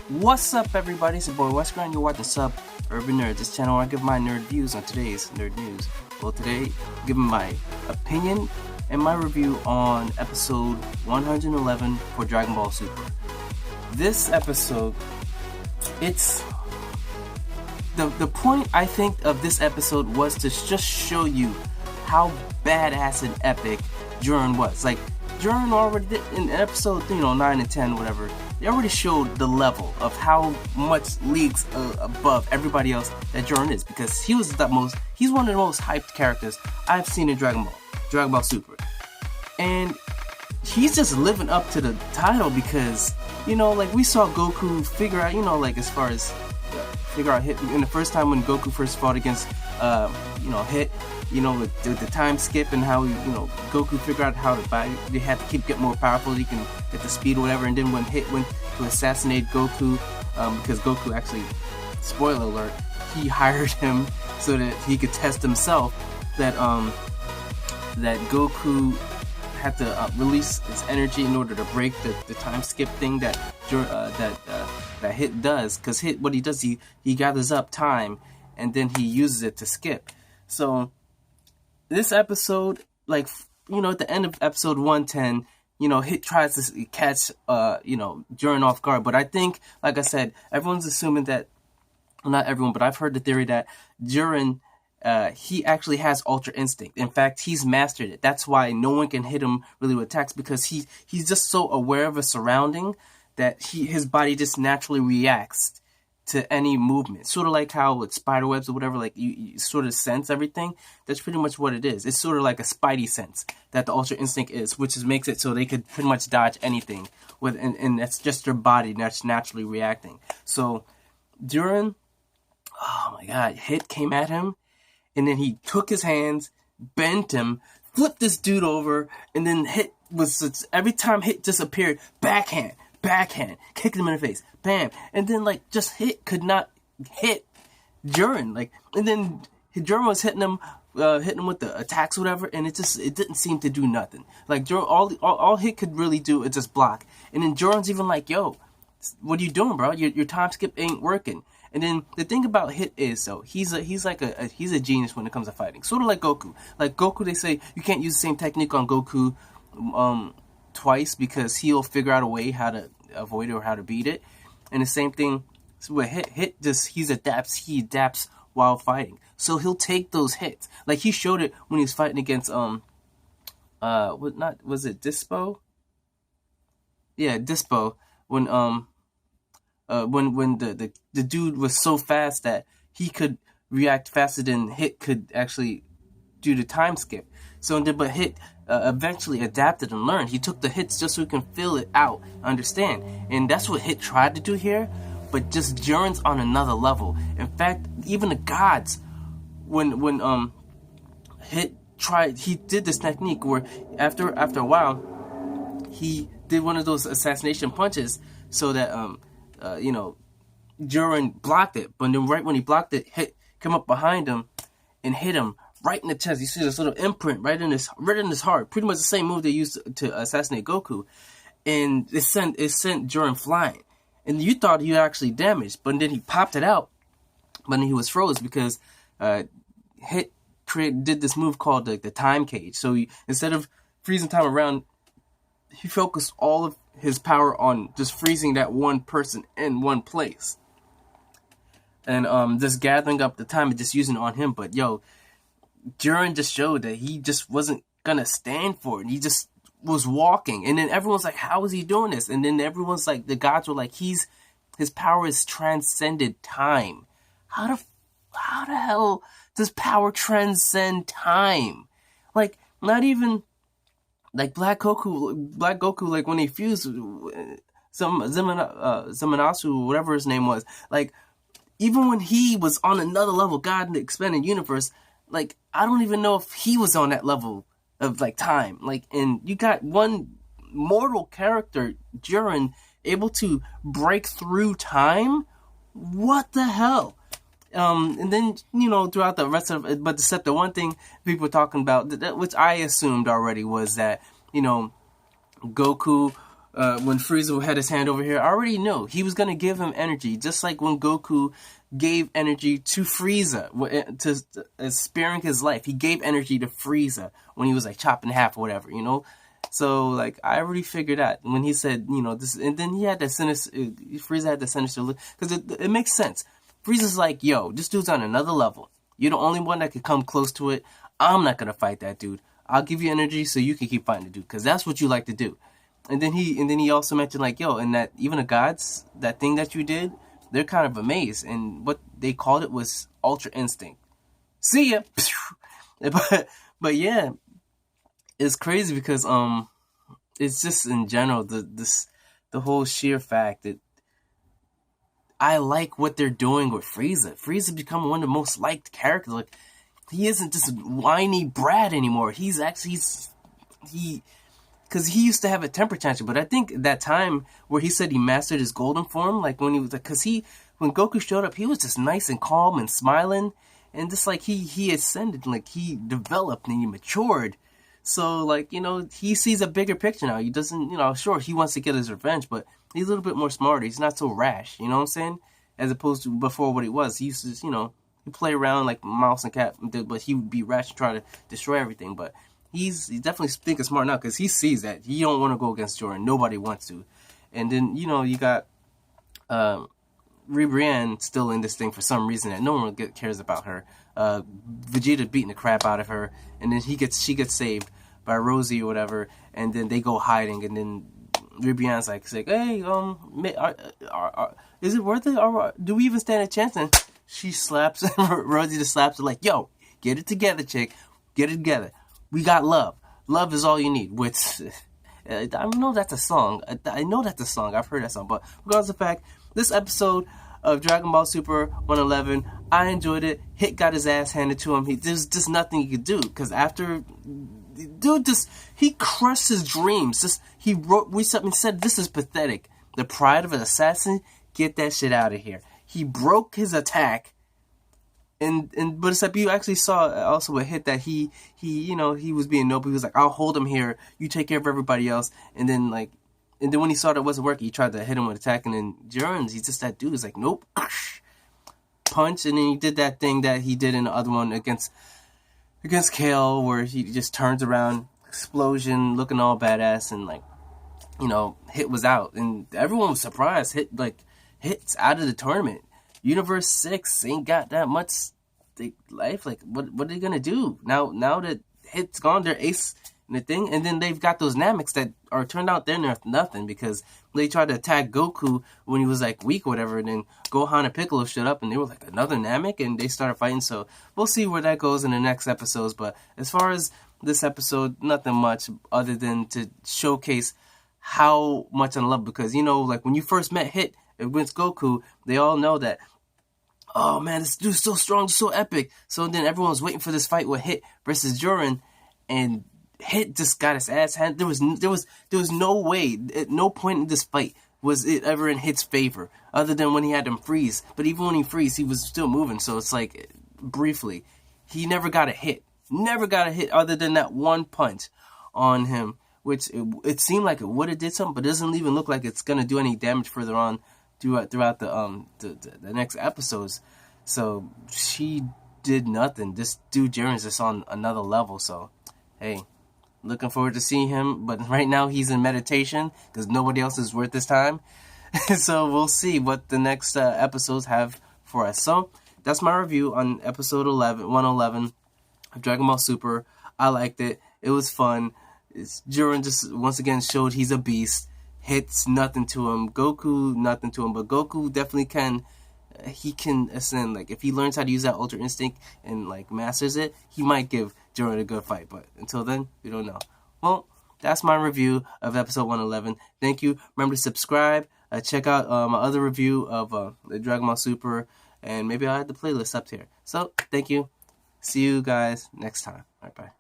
What's up, everybody? It's your boy Wes Grind. You're watching Sub Urban Nerd. This channel, I give my nerd views on today's nerd news. Well, today, giving my opinion and my review on episode 111 for Dragon Ball Super. This episode, it's the point I think of this episode was to just show you how badass and epic Jiren was. Like, Jiren already did in episode 9 and 10, whatever. They already showed the level of how much leagues above everybody else that Jiren is, because he's one of the most hyped characters I've seen in Dragon Ball Super. And he's just living up to the title because, like we saw Goku figure out, as far as figure out Hit in the first time when Goku first fought against, Hit, with the time skip and how, Goku figured out how they had to get more powerful, he can get the speed or whatever, and then when Hit went to assassinate Goku, because Goku actually, spoiler alert, he hired him so that he could test himself that Goku had to release his energy in order to break the time skip thing that Hit does, because Hit, what he does, he gathers up time and then he uses it to skip. So this episode, at the end of episode 110, Hit tries to catch, Jiren off guard. But I think, like I said, everyone's assuming that, well, not everyone, but I've heard the theory that Jiren, he actually has Ultra Instinct. In fact, he's mastered it. That's why no one can hit him really with attacks, because he's just so aware of his surrounding that his body just naturally reacts to any movement. Sort of like how with spider webs or whatever, like you sort of sense everything. That's pretty much what it is. It's sort of like a spidey sense that the Ultra Instinct is, which makes it so they could pretty much dodge anything and that's just their body that's naturally reacting. So Jiren, oh my god, Hit came at him, and then he took his hands, bent him, flipped this dude over, and then Hit every time Hit disappeared, backhand, kicked him in the face, bam, and then just Hit could not hit Jiren, and then Jiren was hitting him with the attacks or whatever, and it didn't seem to do nothing. Jiren, all Hit could really do is just block, and then Jiren's even like, yo, what are you doing, bro? Your time skip ain't working. And then the thing about Hit is, he's a genius when it comes to fighting, sort of like Goku. Like Goku, they say you can't use the same technique on Goku twice, because he'll figure out a way how to avoid it or how to beat it. And the same thing with Hit he adapts while fighting. So he'll take those hits. Like he showed it when he was fighting against was it Dispo? Yeah, Dispo. When the dude was so fast that he could react faster than Hit could actually do the time skip. But Hit eventually adapted and learned. He took the hits just so he can feel it out, understand. And that's what Hit tried to do here, but just Jiren's on another level. In fact, even the gods, when Hit tried, he did this technique where after a while, he did one of those assassination punches so that Jiren blocked it. But then right when he blocked it, Hit came up behind him and hit him right in the chest. You see this little imprint right in his heart. Pretty much the same move they used to assassinate Goku, and it sent Jiren flying. And you thought he actually damaged, but then he popped it out. But then he was froze because Hit did this move called the time cage. So instead of freezing time around, he focused all of his power on just freezing that one person in one place, and just gathering up the time and just using it on him. But Jiren just showed that he just wasn't gonna stand for it. He just was walking, and then everyone's like, "How is he doing this?" And then everyone's like, the gods were like, "His power has transcended time." How the hell does power transcend time? Not even Black Goku, when he fused Zamasu, whatever his name was, even when he was on another level, God in the expanded universe, I don't even know if he was on that level of time. And you got one mortal character, Jiren, able to break through time. What the hell? And then, throughout the rest of it, but except the one thing people were talking about, which I assumed already, was that, Goku when Frieza had his hand over here, I already knew he was gonna give him energy, just like when Goku gave energy to Frieza to sparing his life. He gave energy to Frieza when he was like chopped in half or whatever, you know. So like I already figured out when he said, you know, this, and then he had that sinister. Frieza had the sinister look because it makes sense. Frieza's like, yo, this dude's on another level. You're the only one that could come close to it. I'm not gonna fight that dude. I'll give you energy so you can keep fighting the dude because that's what you like to do. And then he also mentioned like, yo, and that even the gods, that thing that you did, they're kind of amazed. And what they called it was Ultra Instinct. See ya. But yeah, it's crazy because it's just in general the whole sheer fact that I like what they're doing with Frieza. Frieza becoming one of the most liked characters. Like he isn't this whiny brat anymore. He's actually because he used to have a temper tantrum, but I think that time where he said he mastered his golden form, like when he was, because when Goku showed up, he was just nice and calm and smiling, and just like he ascended, like he developed and he matured. So like, you know, he sees a bigger picture now. He doesn't, you know, sure he wants to get his revenge, but he's a little bit more smarter. He's not so rash, you know what I'm saying? As opposed to before what he was. He used to, you know, he play around like mouse and cat, but he would be rash and try to destroy everything. But he's definitely thinking smart now because he sees that he don't want to go against Jordan. Nobody wants to. And then, you know, you got Ribrianne still in this thing for some reason that no one cares about her. Vegeta beating the crap out of her, and then she gets saved by Rosie or whatever, and then they go hiding, and then Ribrianne's like, hey, is it worth it? Or do we even stand a chance? And she slaps Rosie, just slaps her like, yo, get it together, chick, get it together. We got love. Love is all you need. Which I know that's a song. I know that's a song. I've heard that song. But regardless of the fact, this episode of Dragon Ball Super 111, I enjoyed it. Hit got his ass handed to him. There's just nothing he could do because after, dude, he crushed his dreams. He said this is pathetic. The pride of an assassin. Get that shit out of here. He broke his attack. But it's like you actually saw also a hit that he you know, he was being noble. He was like, I'll hold him here. You take care of everybody else. And then when he saw that it wasn't working, he tried to hit him with attack. And then Jiren's, he's just that dude. He's like, nope, punch. And then he did that thing that he did in the other one against Kale, where he just turns around, explosion, looking all badass, and like, you know, Hit was out, and everyone was surprised. Hit's out of the tournament. Universe 6 ain't got that much life. Like, what are they gonna do now that Hit's gone? They're ace in the thing, and then they've got those Nameks that are turned out they're nothing because they tried to attack Goku when he was like weak or whatever, and then Gohan and Piccolo showed up and they were like another Namek, and they started fighting. So we'll see where that goes in the next episodes. But as far as this episode, nothing much other than to showcase how much I love, because you know, like when you first met Hit against Goku, they all know that, oh man, this dude's so strong, so epic. So then everyone was waiting for this fight with Hit versus Jiren, and Hit just got his ass handed. There was no way, at no point in this fight was it ever in Hit's favor, other than when he had him freeze. But even when he freeze, he was still moving. So it's like, briefly, he never got a hit. Never got a hit other than that one punch on him, which it seemed like it would have did something, but it doesn't even look like it's gonna do any damage further on throughout the next episodes. So she did nothing. This dude Jiren's just on another level. So hey, looking forward to seeing him, but right now he's in meditation because nobody else is worth his time. So we'll see what the next episodes have for us. So that's my review on episode 111 of Dragon Ball Super. I liked it. It was fun. Jiren just once again showed he's a beast. Hits nothing to him. Goku nothing to him. But Goku definitely can. He can ascend. Like if he learns how to use that Ultra Instinct and like masters it, he might give Jiren a good fight. But until then, we don't know. Well, that's my review of episode 111. Thank you. Remember to subscribe. Check out my other review of the Dragon Ball Super, and maybe I'll add the playlist up here. So thank you. See you guys next time. All right, bye.